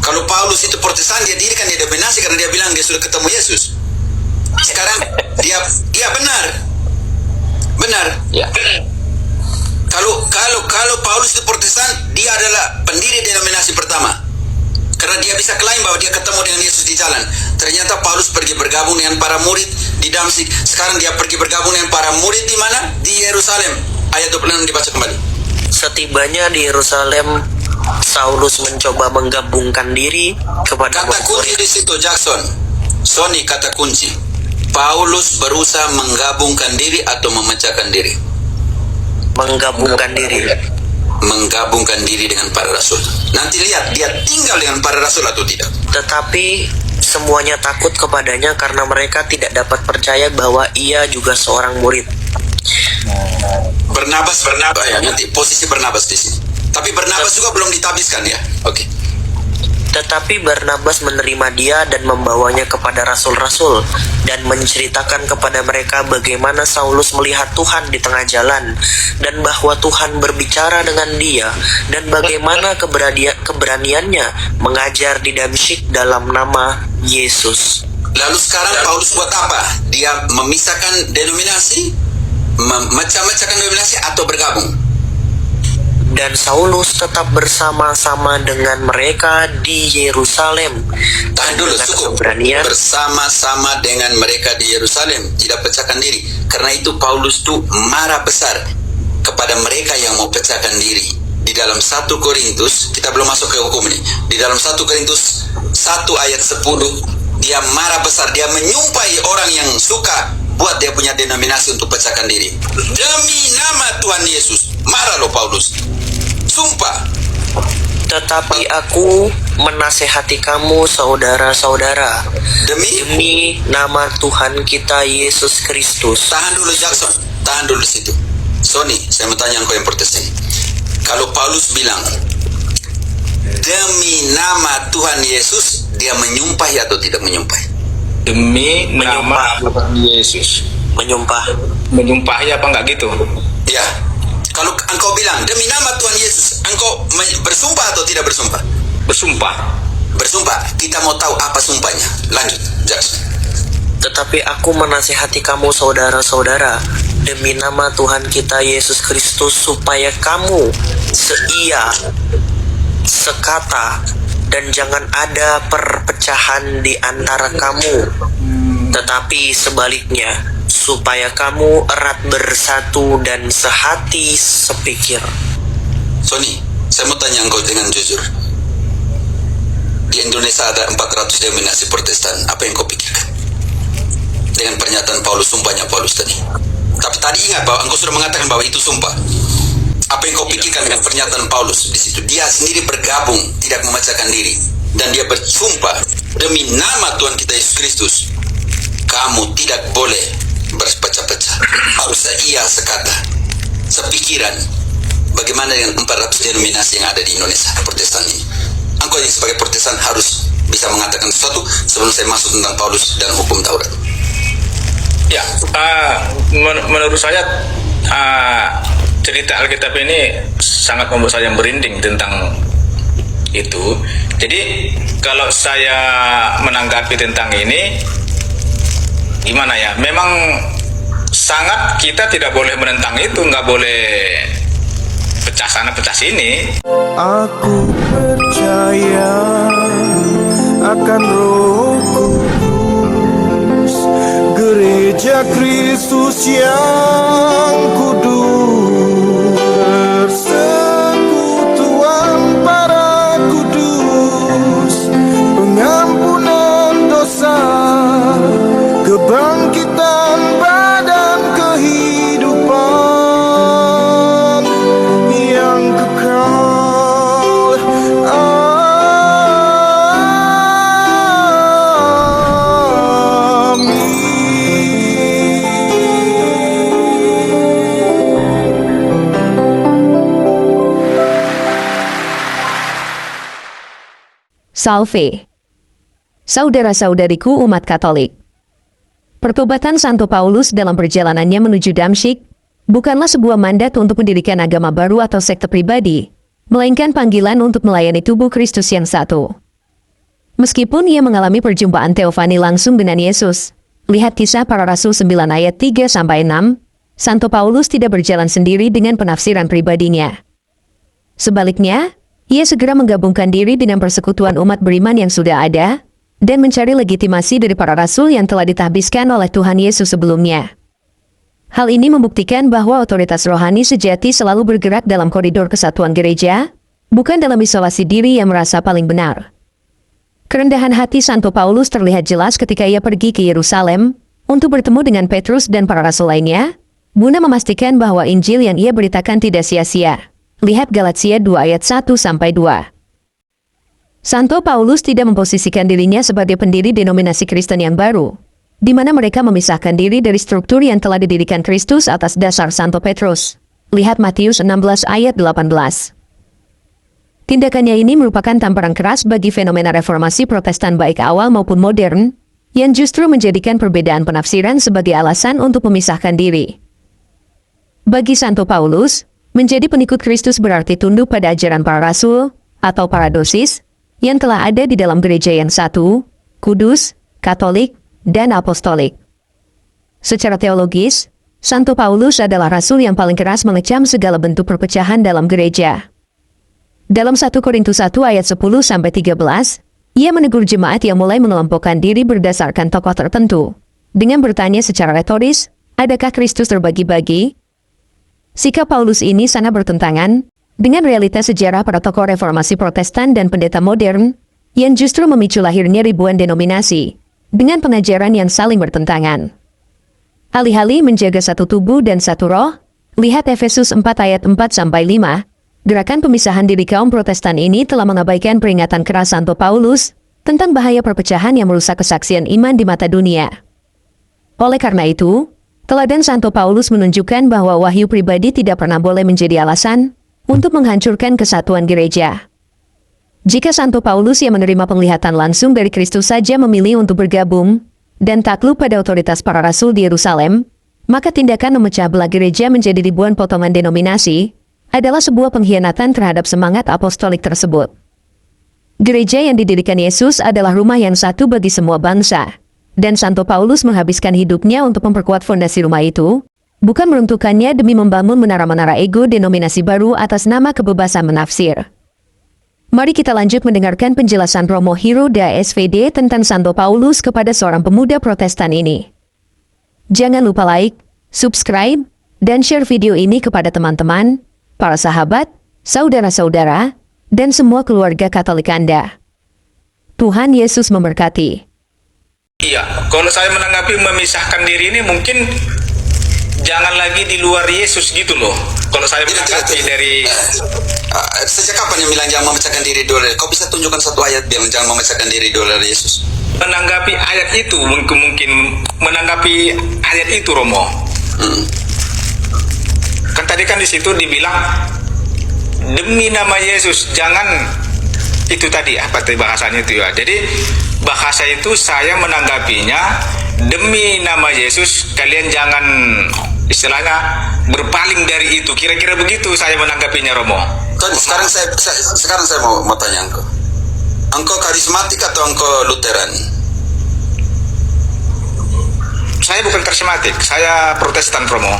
Kalau Paulus itu Protestan, dia dirikan, dia dominasi karena dia bilang dia sudah ketemu Yesus. Sekarang dia, iya benar, benar. Ya. Kalau Paulus itu Protestan, dia adalah pendiri denominasi pertama. Karena dia bisa klaim bahwa dia ketemu dengan Yesus di jalan. Ternyata Paulus pergi bergabung dengan para murid di Damsyik. Sekarang dia pergi bergabung dengan para murid di mana? Di Yerusalem. Ayat 26 dibaca kembali. Setibanya di Yerusalem, Saulus mencoba menggabungkan diri kepada Kata kunci di situ, Jackson. Sony, kata kunci. Paulus berusaha menggabungkan diri atau memecahkan diri? menggabungkan diri. Menggabungkan diri dengan para rasul. Nanti lihat dia tinggal dengan para rasul atau tidak. Tetapi semuanya takut kepadanya karena mereka tidak dapat percaya bahwa ia juga seorang murid. Barnabas ya, nanti posisi Barnabas di sini. Tapi Barnabas juga belum ditabiskan ya. Oke. Tetapi Barnabas menerima dia dan membawanya kepada rasul-rasul dan menceritakan kepada mereka bagaimana Saulus melihat Tuhan di tengah jalan dan bahwa Tuhan berbicara dengan dia dan bagaimana keberaniannya mengajar di Damsyik dalam nama Yesus. Lalu sekarang Paulus buat apa? Dia memisahkan denominasi, memecah-mecahkan denominasi atau bergabung? Dan Saulus tetap bersama-sama dengan mereka di Yerusalem. Tahan dulu, cukup. Bersama-sama dengan mereka di Yerusalem, tidak pecahkan diri. Karena itu Paulus tuh marah besar kepada mereka yang mau pecahkan diri. Di dalam 1 Korintus, kita belum masuk ke hukum ini. Di dalam 1 Korintus 1 ayat 10, dia marah besar. Dia menyumpahi orang yang suka buat dia punya denominasi untuk pecahkan diri. Demi nama Tuhan Yesus, marah loh Paulus. Sumpah. Tetapi aku menasehati kamu saudara-saudara demi nama Tuhan kita Yesus Kristus. Tahan dulu Jackson, tahan dulu situ. Sony, saya mau tanya engkau yang protes ini. Kalau Paulus bilang demi nama Tuhan Yesus, dia menyumpah atau tidak menyumpah? Demi nama Tuhan Yesus. Menyumpah ya apa enggak gitu? Ya. Kalau engkau bilang demi nama Tuhan Yesus, engkau bersumpah atau tidak bersumpah? Bersumpah. Bersumpah. Kita mau tahu apa sumpahnya. Lanjut, Jackson. Tetapi aku menasihati kamu saudara-saudara demi nama Tuhan kita Yesus Kristus supaya kamu seia, sekata, dan jangan ada perpecahan di antara kamu. Tetapi sebaliknya, supaya kamu erat bersatu dan sehati sepikir. Sony, saya mau tanya engkau dengan jujur. Di Indonesia ada 400 denominasi Protestan. Apa yang kau pikirkan dengan pernyataan Paulus, sumpahnya Paulus tadi? Tapi tadi ingat bahwa engkau sudah mengatakan bahwa itu sumpah. Apa yang kau pikirkan dengan pernyataan Paulus di situ? Dia sendiri bergabung, tidak memecahkan diri, dan dia bersumpah demi nama Tuhan kita Yesus Kristus, kamu tidak boleh berpecah-pecah, harus ia sekata, sepikiran. Bagaimana dengan 400 denominasi yang ada di Indonesia Protestan ini? Engkau yang sebagai Protestan harus bisa mengatakan sesuatu sebelum saya masuk tentang Paulus dan hukum Taurat. Ya, menurut saya cerita Alkitab ini sangat membuat saya merinding tentang itu. Jadi kalau saya menanggapi tentang ini, gimana ya? Memang sangat kita tidak boleh menentang itu, nggak boleh pecah sana pecah sini. Aku percaya akan Roh Kudus, Gereja Kristus yang kudus, persekutuan para kudus, pengampunan dosa, kebangkitan badan, kehidupan yang kekal. Amin. Salve. Saudara-saudariku umat Katolik. Pertobatan Santo Paulus dalam perjalanannya menuju Damsyik bukanlah sebuah mandat untuk mendirikan agama baru atau sekte pribadi, melainkan panggilan untuk melayani tubuh Kristus yang satu. Meskipun ia mengalami perjumpaan teofani langsung dengan Yesus, lihat Kisah Para Rasul 9 ayat 3-6, Santo Paulus tidak berjalan sendiri dengan penafsiran pribadinya. Sebaliknya, ia segera menggabungkan diri dengan persekutuan umat beriman yang sudah ada, dan mencari legitimasi dari para rasul yang telah ditahbiskan oleh Tuhan Yesus sebelumnya. Hal ini membuktikan bahwa otoritas rohani sejati selalu bergerak dalam koridor kesatuan gereja, bukan dalam isolasi diri yang merasa paling benar. Kerendahan hati Santo Paulus terlihat jelas ketika ia pergi ke Yerusalem untuk bertemu dengan Petrus dan para rasul lainnya, guna memastikan bahwa Injil yang ia beritakan tidak sia-sia. Lihat Galatia 2 ayat 1-2. Santo Paulus tidak memposisikan dirinya sebagai pendiri denominasi Kristen yang baru, di mana mereka memisahkan diri dari struktur yang telah didirikan Kristus atas dasar Santo Petrus. Lihat Matius 16 ayat 18. Tindakannya ini merupakan tamparan keras bagi fenomena reformasi Protestan baik awal maupun modern, yang justru menjadikan perbedaan penafsiran sebagai alasan untuk memisahkan diri. Bagi Santo Paulus, menjadi pengikut Kristus berarti tunduk pada ajaran para rasul, atau paradosis, yang telah ada di dalam gereja yang satu, kudus, katolik, dan apostolik. Secara teologis, Santo Paulus adalah rasul yang paling keras mengecam segala bentuk perpecahan dalam gereja. Dalam 1 Korintus 1 ayat 10-13, ia menegur jemaat yang mulai mengelompokkan diri berdasarkan tokoh tertentu, dengan bertanya secara retoris, adakah Kristus terbagi-bagi? Sikap Paulus ini sangat bertentangan dengan realitas sejarah para tokoh reformasi Protestan dan pendeta modern, yang justru memicu lahirnya ribuan denominasi, dengan pengajaran yang saling bertentangan. Alih-alih menjaga satu tubuh dan satu roh, lihat Efesus 4 ayat 4-5, gerakan pemisahan diri kaum Protestan ini telah mengabaikan peringatan keras Santo Paulus tentang bahaya perpecahan yang merusak kesaksian iman di mata dunia. Oleh karena itu, teladan Santo Paulus menunjukkan bahwa wahyu pribadi tidak pernah boleh menjadi alasan untuk menghancurkan kesatuan gereja. Jika Santo Paulus yang menerima penglihatan langsung dari Kristus saja memilih untuk bergabung dan takluk pada otoritas para rasul di Yerusalem, maka tindakan memecah belah gereja menjadi ribuan potongan denominasi adalah sebuah pengkhianatan terhadap semangat apostolik tersebut. Gereja yang didirikan Yesus adalah rumah yang satu bagi semua bangsa, dan Santo Paulus menghabiskan hidupnya untuk memperkuat fondasi rumah itu, bukan meruntuhkannya demi membangun menara-menara ego denominasi baru atas nama kebebasan menafsir. Mari kita lanjut mendengarkan penjelasan Romo Hiro da SVD tentang Santo Paulus kepada seorang pemuda Protestan ini. Jangan lupa like, subscribe, dan share video ini kepada teman-teman, para sahabat, saudara-saudara, dan semua keluarga Katolik Anda. Tuhan Yesus memberkati. Iya, kalau saya menanggapi memisahkan diri ini mungkin jangan lagi di luar Yesus gitu loh. Kalau saya menanggapi dari sejak kapan yang bilang jangan memecahkan diri dari? Kau bisa tunjukkan satu ayat bilang jangan memecahkan diri dari Yesus? menanggapi ayat itu, mungkin menanggapi ayat itu, Romo. Kan tadi kan di situ dibilang demi nama Yesus jangan, itu tadi apa tadi bahasanya itu ya. Jadi bahasa itu saya menanggapinya demi nama Yesus kalian jangan istilahnya berpaling dari itu. Kira-kira begitu saya menanggapinya, Romo. Tony, sekarang saya mau tanya engkau. Engkau karismatik atau engkau Lutheran? Saya bukan karismatik, saya Protestan, Romo.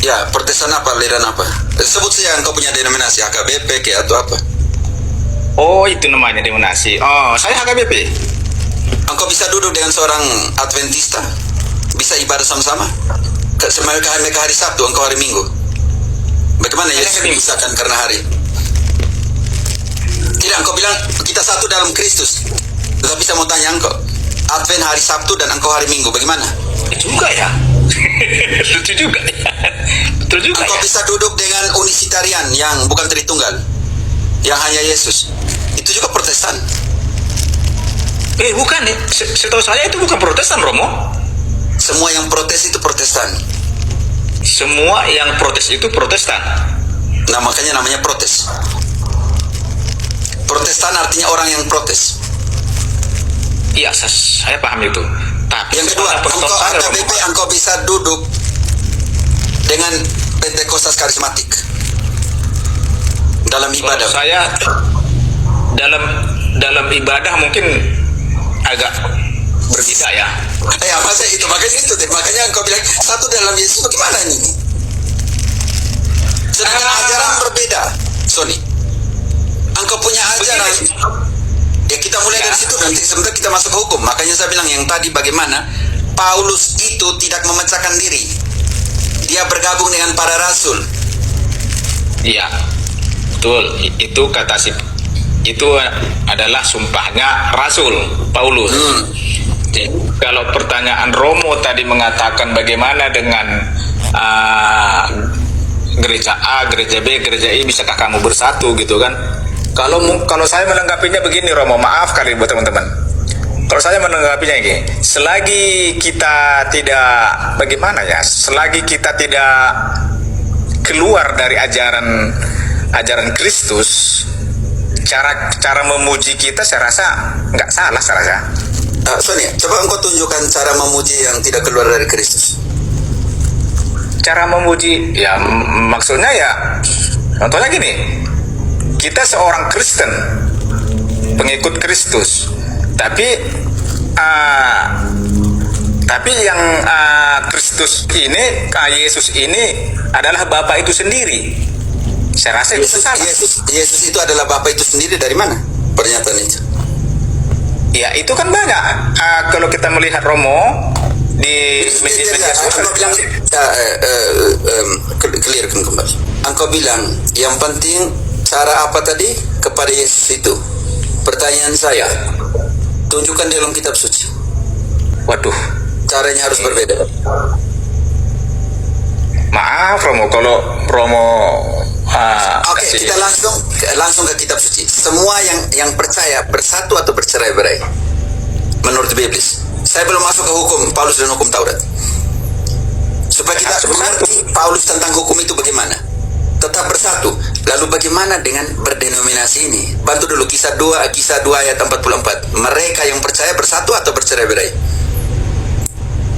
Ya, Protestan apa, aliran apa? Sebut saja engkau punya denominasi HKBP kayak atau apa? Oh, itu namanya denominasi. Oh, saya HKBP. Engkau bisa duduk dengan seorang Adventista? Bisa ibadah sama-sama? Mereka hari Sabtu, engkau hari Minggu. Bagaimana Yesus memisahkan karena hari? Tidak, engkau bilang kita satu dalam Kristus. Tetapi saya mau tanya engkau, Advent hari Sabtu dan engkau hari Minggu, bagaimana? Juga ya. Lucu juga ya. Betul juga. Engkau Ya. bisa duduk dengan unisitarian yang bukan Tritunggal, yang hanya Yesus. Itu juga Protestan. Bukan nih. Setahu saya itu bukan Protestan, Romo. Semua yang protes itu Protestan. Semua yang protes itu Protestan. Nah, makanya namanya protes. Protestan artinya orang yang protes. Iya, saya paham itu. Tapi Yang kedua, engkau HKBP, engkau bisa duduk dengan Pentekostas karismatik dalam ibadah. Saya dalam ibadah mungkin agak berbeda ya. Ya masa itu, makanya engkau bilang satu dalam Yesus, bagaimana ini? Sedangkan ajaran berbeda, Sony. Engkau punya ajaran. Ya kita mulai dari situ, nanti sebentar kita masuk ke hukum. Makanya saya bilang yang tadi bagaimana Paulus itu tidak memecahkan diri. Dia bergabung dengan para rasul. Iya, betul. Itu kata itu adalah sumpahnya Rasul Paulus. Jadi, kalau pertanyaan Romo tadi mengatakan bagaimana dengan gereja A, gereja B, gereja I, bisakah kamu bersatu gitu kan? Kalau saya menanggapinya begini, Romo, maaf kali buat teman-teman. Kalau saya menanggapinya ini, selagi kita tidak selagi kita tidak keluar dari ajaran Kristus, cara memuji kita saya rasa nggak salah, saya rasa. Sonia, coba engkau tunjukkan cara memuji yang tidak keluar dari Kristus. Cara memuji, ya maksudnya ya, contohnya gini, kita seorang Kristen, pengikut Kristus, tapi yang Kristus ini, Yesus ini adalah Bapa itu sendiri. Saya rasa itu salah. Yesus itu adalah Bapa itu sendiri, dari mana pernyataan itu? Ya itu kan banyak. Kalau kita melihat Romo di media sosial, clearkan kembali. Engkau bilang yang penting cara apa tadi kepada Yesus itu. Pertanyaan saya, tunjukkan dalam kitab suci. waduh, Caranya harus berbeda. maaf Romo, kalau Romo Oke, kita langsung ke kitab suci. Semua yang percaya bersatu atau bercerai-berai menurut Biblis. Saya belum masuk ke hukum Paulus dan hukum Taurat. Supaya kita mengerti Paulus tentang hukum itu bagaimana. Tetap bersatu. Lalu bagaimana dengan berdenominasi ini? Bantu dulu kisah 2 ayat 44. Mereka yang percaya bersatu atau bercerai-berai?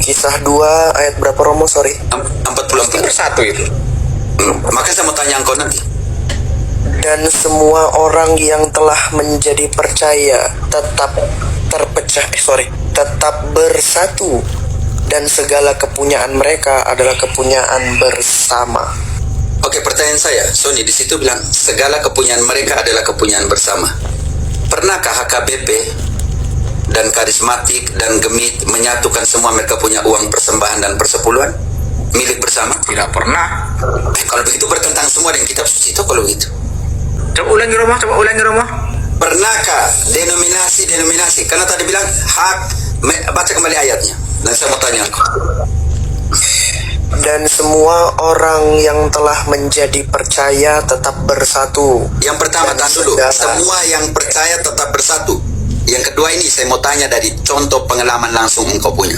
Kisah 2 ayat berapa, Romo? Sorry. 44. bersatu itu. Maka saya mau tanya engkau nanti. Dan semua orang yang telah menjadi percaya tetap tetap bersatu, dan segala kepunyaan mereka adalah kepunyaan bersama. Oke, pertanyaan saya, Sony di situ bilang segala kepunyaan mereka adalah kepunyaan bersama. Pernahkah HKBP dan karismatik dan gemit menyatukan semua mereka punya uang persembahan dan persepuluhan milik bersama? Tidak pernah. Kalau begitu bertentang semua dengan kitab suci itu kalau begitu. Coba ulangi Romo. Pernahkah denominasi? Karena tadi bilang baca kembali ayatnya. Dan saya mau tanya engkau. Dan semua orang yang telah menjadi percaya tetap bersatu. Yang pertama, Dan tahan dulu. segala- Semua yang percaya tetap bersatu. Yang kedua ini saya mau tanya dari contoh pengalaman langsung engkau punya.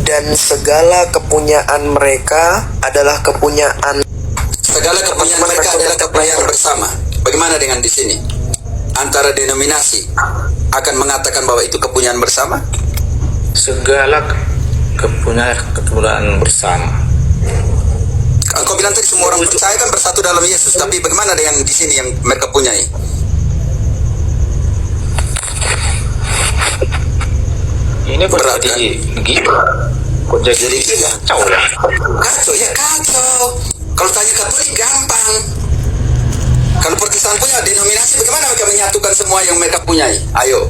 Dan segala kepunyaan mereka adalah kepunyaan. Segala kepunyaan mereka adalah kepunyaan bersama. Bagaimana dengan di sini? Antara denominasi akan mengatakan bahwa itu kepunyaan bersama? Segala kepunyaan bersama. Engkau bilang tadi semua orang percaya kan bersatu dalam Yesus, tapi bagaimana dengan di sini yang mereka punyai? Ini kok Berat, jadi begitu. Kok jadi kacau ya? Kacau. Kalau tanya Katolik gampang. Kalau Protestan punya denominasi, bagaimana mereka menyatukan semua yang mereka punyai? Ayo.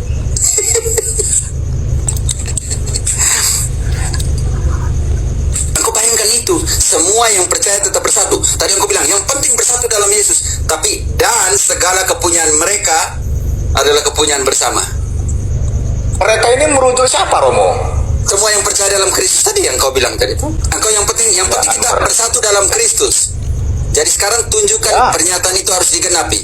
Engkau bayangkan itu, semua yang percaya tetap bersatu. Tadi engkau bilang, yang penting bersatu dalam Yesus. Tapi, dan segala kepunyaan mereka adalah kepunyaan bersama. Mereka ini merujuk siapa, Romo? Semua yang percaya dalam Kristus tadi yang kau bilang tadi itu. Engkau yang penting kita bersatu dalam Kristus. Jadi sekarang tunjukkan pernyataan itu harus digenapi.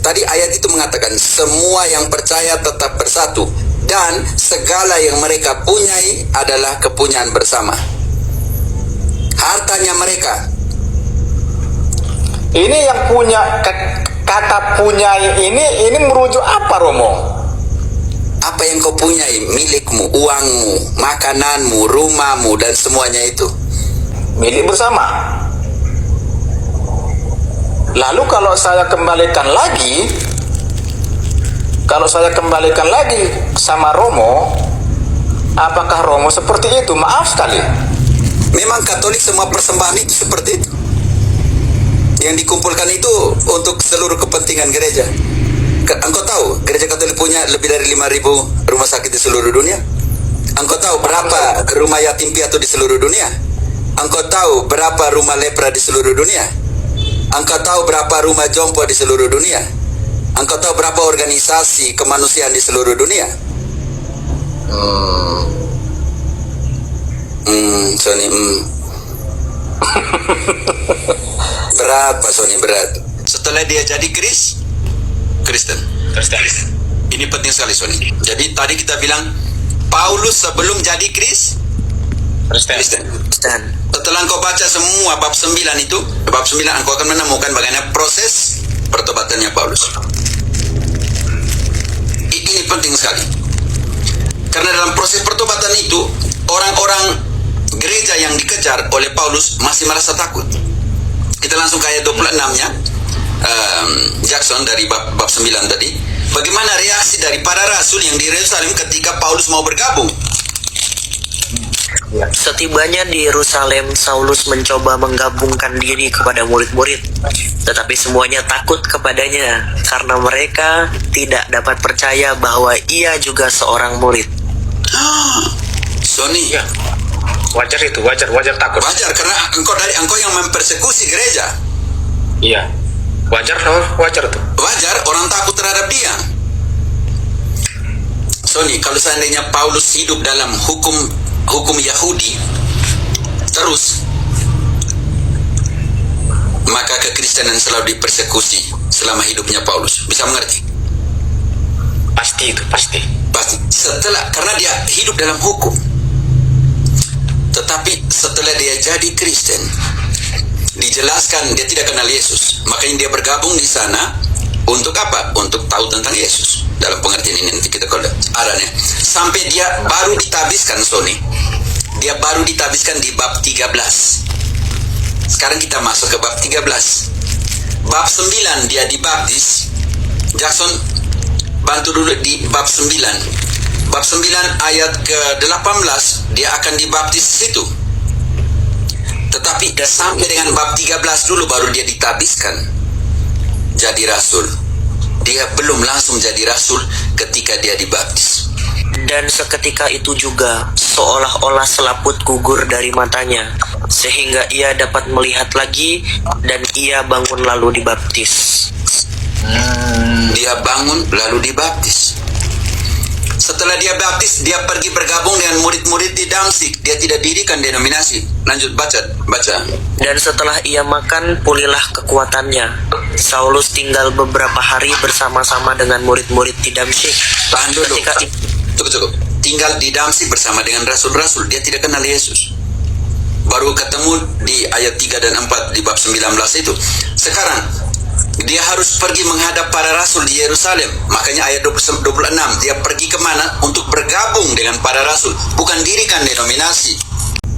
Tadi ayat itu mengatakan semua yang percaya tetap bersatu dan segala yang mereka punyai adalah kepunyaan bersama. Hartanya mereka. Ini yang punya kata punyai ini merujuk apa, Romo? Apa yang kau punyai, milikmu, uangmu, makananmu, rumahmu, dan semuanya itu. Milik bersama. Lalu kalau saya kembalikan lagi, kalau saya kembalikan lagi sama Romo, apakah Romo seperti itu? Maaf sekali. Memang Katolik semua persembahan itu seperti itu. Yang dikumpulkan itu untuk seluruh kepentingan gereja. Engkau tahu gereja Katolik punya lebih dari 5.000 rumah sakit di seluruh dunia? Engkau tahu berapa rumah yatim piatu di seluruh dunia? Engkau tahu berapa rumah lepra di seluruh dunia? Engkau tahu berapa rumah jompo di seluruh dunia? Engkau tahu berapa organisasi kemanusiaan di seluruh dunia? Sony, berat Pak Sony, berat. Setelah dia jadi Kristen. Ini penting sekali Sony. Jadi tadi kita bilang Paulus sebelum jadi Kristen. Dan Setelah engkau baca semua bab 9 itu, bab 9 engkau akan menemukan bagaimana proses pertobatannya Paulus. Ini penting sekali. Karena dalam proses pertobatan itu, orang-orang gereja yang dikejar oleh Paulus masih merasa takut. Kita langsung ke ayat 26-nya. Jackson dari bab 9 tadi. Bagaimana reaksi dari para rasul yang di Yerusalem ketika Paulus mau bergabung? setibanya di Yerusalem, Saulus mencoba menggabungkan diri kepada murid-murid, tetapi semuanya takut kepadanya karena mereka tidak dapat percaya bahwa ia juga seorang murid. Sony, Ya, wajar itu, wajar takut. wajar karena engkau yang mempersekusi gereja. Iya, wajar tuh. Wajar orang takut terhadap dia. Sony, kalau seandainya Paulus hidup dalam hukum Yahudi terus, maka kekristenan selalu dipersekusi selama hidupnya Paulus. Bisa mengerti? Pasti. Pasti. Karena dia hidup dalam hukum. Tetapi setelah dia jadi Kristen, dijelaskan dia tidak kenal Yesus. Makanya dia bergabung di sana untuk apa? Untuk tahu tentang Yesus. Dalam pengertian ini nanti kita kalau arahnya. Sampai dia baru ditabiskan, Sony. Dia baru ditabiskan di bab 13. Sekarang kita masuk ke bab 13. Bab 9 dia dibaptis. Jackson, bantu dulu di bab 9. Bab 9 ayat ke-18 dia akan dibaptis di situ. Tetapi sampai dengan bab 13 dulu baru dia ditabiskan jadi rasul. Dia belum langsung jadi rasul ketika dia dibaptis. Dan seketika itu juga seolah-olah selaput gugur dari matanya, sehingga ia dapat melihat lagi dan ia bangun lalu dibaptis. Dia bangun lalu dibaptis. Setelah dia baptis, dia pergi bergabung dengan murid-murid di Damsyik. Dia tidak dirikan denominasi. Lanjut baca. Dan setelah ia makan, pulihlah kekuatannya. Saulus tinggal beberapa hari bersama-sama dengan murid-murid di Damsyik. Tahan dulu. Ketika Cukup. Tinggal di Damsyik bersama dengan rasul-rasul. Dia tidak kenal Yesus. Baru ketemu di ayat 3 dan 4 di bab 19 itu. Sekarang dia harus pergi menghadap para rasul di Yerusalem. Makanya ayat 26 dia pergi kemana? Untuk bergabung dengan para rasul, bukan dirikan denominasi.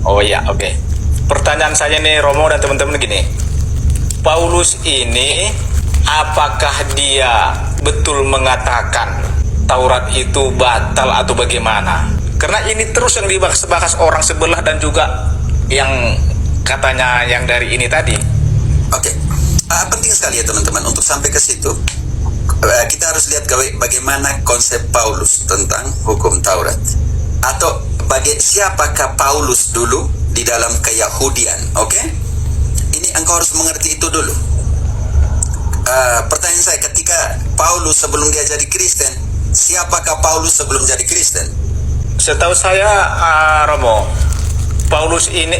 Oh iya, oke. Pertanyaan saya nih Romo dan teman-teman gini. Paulus ini apakah dia betul mengatakan Taurat itu batal atau bagaimana? Karena ini terus yang dibahas orang sebelah dan juga yang katanya yang dari ini tadi. Oke. Penting sekali ya teman-teman untuk sampai ke situ. Kita harus lihat bagaimana konsep Paulus tentang hukum Taurat. Atau siapakah Paulus dulu di dalam keyahudian. Oke? Ini engkau harus mengerti itu dulu. Pertanyaan saya, ketika Paulus sebelum dia jadi Kristen, siapakah Paulus sebelum jadi Kristen? Setahu saya Romo, Paulus ini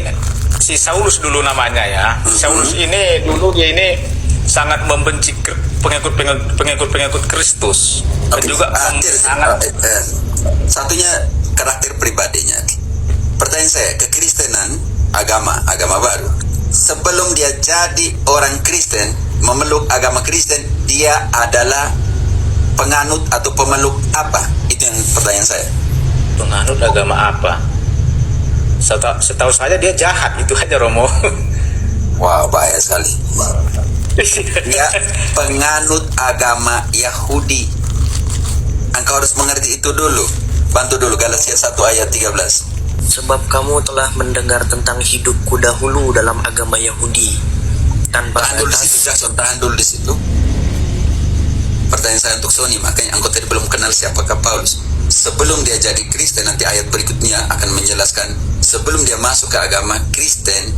si Saulus dulu namanya ya. Saulus ini dulu dia ini sangat membenci pengikut Kristus. Dan juga sangat satunya karakter pribadinya. Pertanyaan saya, kekristenan agama baru. Sebelum dia jadi orang Kristen, memeluk agama Kristen, dia adalah penganut atau pemeluk apa? Itu yang pertanyaan saya. penganut agama apa? Setahu saya dia jahat, itu aja Romo. Wah, bahaya sekali. Dia penganut agama Yahudi. Engkau harus mengerti itu dulu. Bantu dulu Galatia 1 ayat 13. Sebab kamu telah mendengar tentang hidupku dahulu dalam agama Yahudi, tanpa Tahan dulu di situ, batas. Jackson. Tahan dulu di situ. Pertanyaan saya untuk Sony, makanya engkau tadi belum kenal siapakah Paulus. Sebelum dia jadi Kristen, nanti ayat berikutnya akan menjelaskan, sebelum dia masuk ke agama Kristen,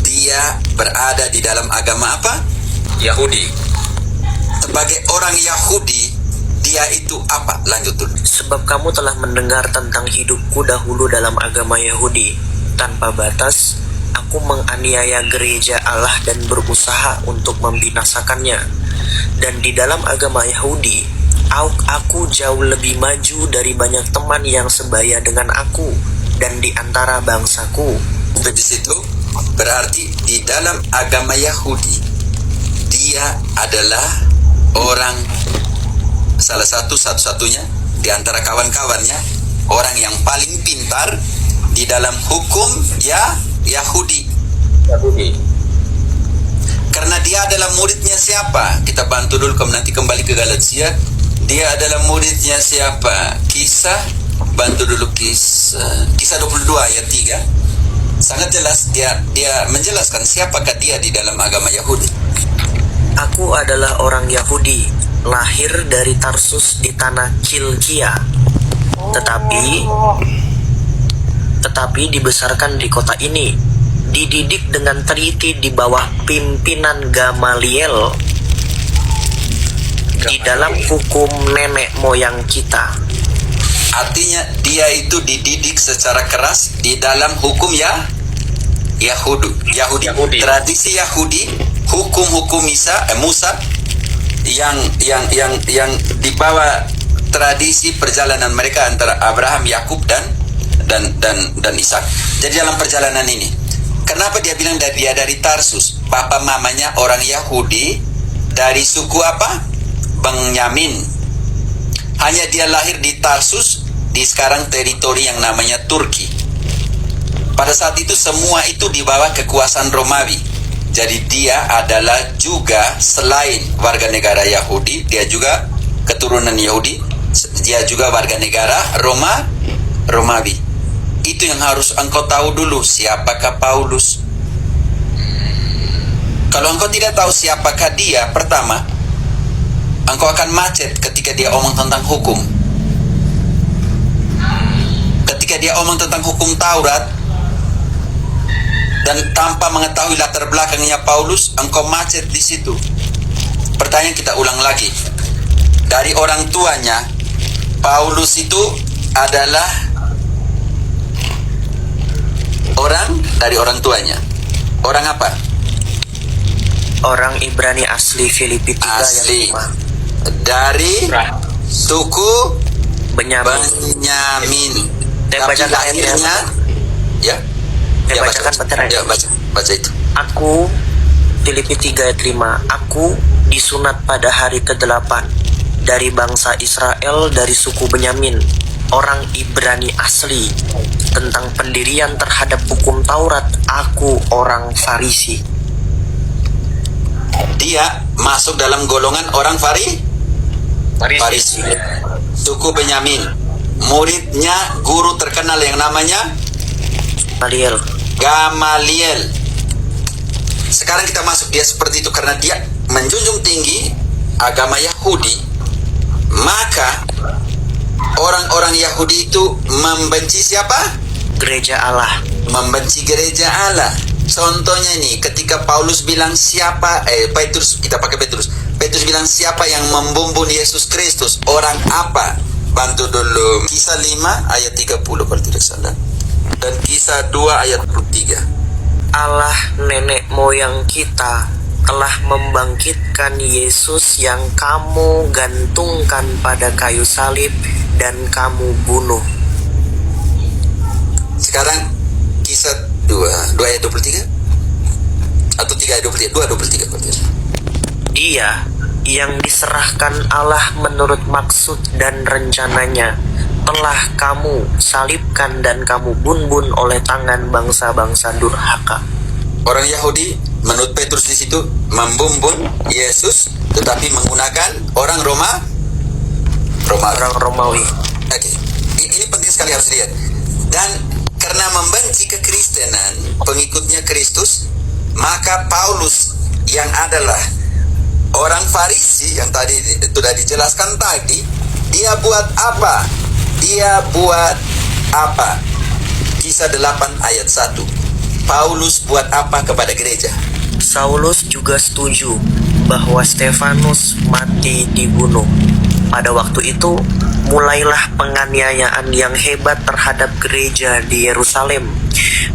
dia berada di dalam agama apa? Yahudi. Sebagai orang Yahudi, dia itu apa? Lanjut dulu. Sebab kamu telah mendengar tentang hidupku dahulu dalam agama Yahudi, tanpa batas. Aku menganiaya gereja Allah dan berusaha untuk membinasakannya. Dan di dalam agama Yahudi, aku jauh lebih maju dari banyak teman yang sebaya dengan aku dan di antara bangsaku. Sampai di situ berarti di dalam agama Yahudi dia adalah orang salah satu-satunya di antara kawan-kawannya, orang yang paling pintar di dalam hukum Yahudi. Karena dia adalah muridnya siapa? Kita bantu dulu nanti kembali ke Galatia. Dia adalah muridnya siapa? Bantu dulu kisah 22 ayat 3. Sangat jelas dia menjelaskan siapakah dia di dalam agama Yahudi. Aku adalah orang Yahudi, lahir dari Tarsus di tanah Kilkia, tetapi dibesarkan di kota ini, dididik dengan teliti di bawah pimpinan Gamaliel di dalam hukum nenek moyang kita. Artinya dia itu dididik secara keras di dalam hukum Yahudi. Tradisi Yahudi, hukum-hukum Musa yang dibawa tradisi perjalanan mereka antara Abraham, Yakub dan Ishak. Jadi dalam perjalanan ini, kenapa dia bilang dia dari Tarsus? Papa mamanya orang Yahudi dari suku apa? Benyamin. Hanya dia lahir di Tarsus, di sekarang teritori yang namanya Turki. Pada saat itu semua itu di bawah kekuasaan Romawi. Jadi dia adalah juga selain warga negara Yahudi, dia juga keturunan Yahudi, dia juga warga negara Romawi. Itu yang harus engkau tahu dulu, siapakah Paulus. Kalau engkau tidak tahu siapakah dia, pertama, engkau akan macet ketika dia omong tentang hukum. Ketika dia omong tentang hukum Taurat, dan tanpa mengetahui latar belakangnya Paulus, engkau macet di situ. Pertanyaan kita ulang lagi. Dari orang tuanya, Paulus itu adalah dari orang tuanya. Orang apa? Orang Ibrani asli Filipi 3 Asli. yang 5. Dari suku Benyamin. Benyamin. Saya Tapi bacakan ayatnya. lahirnya, ya. Saya Ya, bacakan bentar ya. Ya, baca itu. Aku, Filipi 3 ayat 5, aku disunat pada hari ke-8 dari bangsa Israel dari suku Benyamin, orang Ibrani asli. Tentang pendirian terhadap hukum Taurat, aku orang Farisi. Dia masuk dalam golongan orang Farisi. Suku Benyamin. Muridnya guru terkenal yang namanya Gamaliel. Sekarang kita masuk dia seperti itu karena dia menjunjung tinggi agama Yahudi. Maka orang-orang Yahudi itu membenci siapa? Gereja Allah. Membenci gereja Allah. Contohnya nih, ketika Paulus bilang Petrus bilang siapa yang membumbung Yesus Kristus? Orang apa? Bantu dulu. Kisah 5 ayat 30 kalau tidak salah. Dan kisah 2 ayat 23. Allah nenek moyang kita telah membangkitkan Yesus yang kamu gantungkan pada kayu salib dan kamu bunuh. Sekarang kisah 2 ayat 23 atau 3 ayat 23, 2 ayat 23 kalau tidak salah. Dia yang diserahkan Allah menurut maksud dan rencananya telah kamu salibkan dan kamu bunbun oleh tangan bangsa-bangsa durhaka. Orang Yahudi menurut Petrus di situ membumbun Yesus, tetapi menggunakan orang Romawi. Orang Romawi. Oke, ini penting sekali harus dilihat. Dan karena membenci kekristenan, pengikutnya Kristus, maka Paulus yang adalah orang Farisi yang tadi sudah dijelaskan tadi, dia buat apa? Dia buat apa? Kisah 8 ayat 1. Paulus buat apa kepada gereja? Saulus juga setuju bahwa Stefanus mati dibunuh. Pada waktu itu, mulailah penganiayaan yang hebat terhadap gereja di Yerusalem.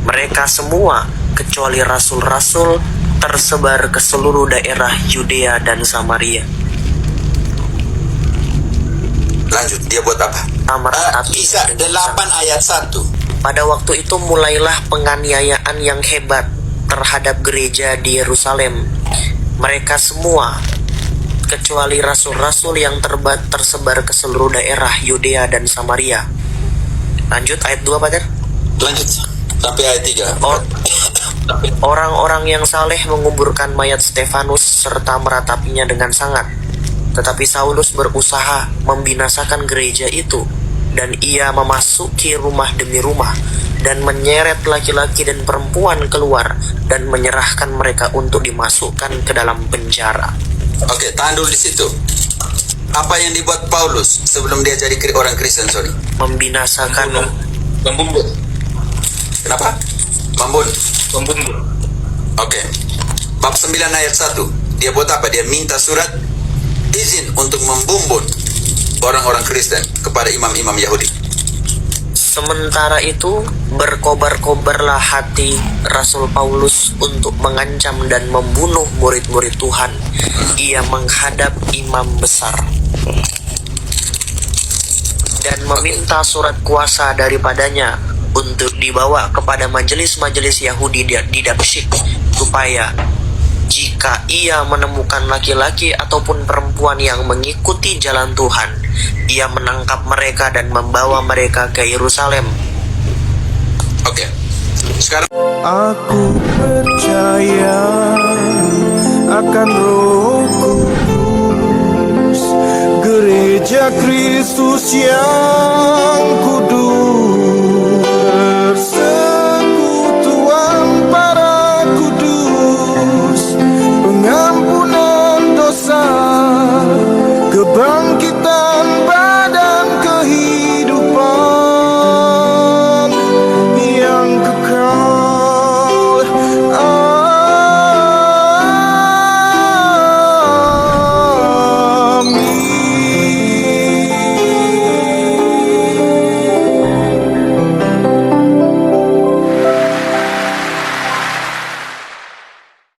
Mereka semua, kecuali rasul-rasul, tersebar ke seluruh daerah Yudea dan Samaria. Lanjut, dia buat apa? Kisah 8 ayat 1. Pada waktu itu mulailah penganiayaan yang hebat terhadap gereja di Yerusalem. Mereka semua, kecuali rasul-rasul yang tersebar ke seluruh daerah Yudea dan Samaria. Lanjut ayat 2, Pater. Lanjut sampai ayat 3. Orang-orang yang saleh menguburkan mayat Stefanus serta meratapinya dengan sangat. Tetapi Saulus berusaha membinasakan gereja itu, dan ia memasuki rumah demi rumah dan menyeret laki-laki dan perempuan keluar dan menyerahkan mereka untuk dimasukkan ke dalam penjara. Oke, tahan dulu di situ. Apa yang dibuat Paulus sebelum dia jadi orang Kristen, sorry? Membinasakan. Membunuh. Kenapa? Membunuh. Membunuh. Oke. Bab 9 ayat 1. Dia buat apa? Dia minta surat izin untuk membunuh orang-orang Kristen kepada imam-imam Yahudi. Sementara itu, berkobar-kobarlah hati Rasul Paulus untuk mengancam dan membunuh murid-murid Tuhan. Ia menghadap imam besar dan meminta surat kuasa daripadanya untuk dibawa kepada majelis-majelis Yahudi di Damsyik, supaya jika ia menemukan laki-laki ataupun perempuan yang mengikuti jalan Tuhan, ia menangkap mereka dan membawa mereka ke Yerusalem. Oke. Sekarang Aku percaya akan Roh Kudus, gereja Kristus yang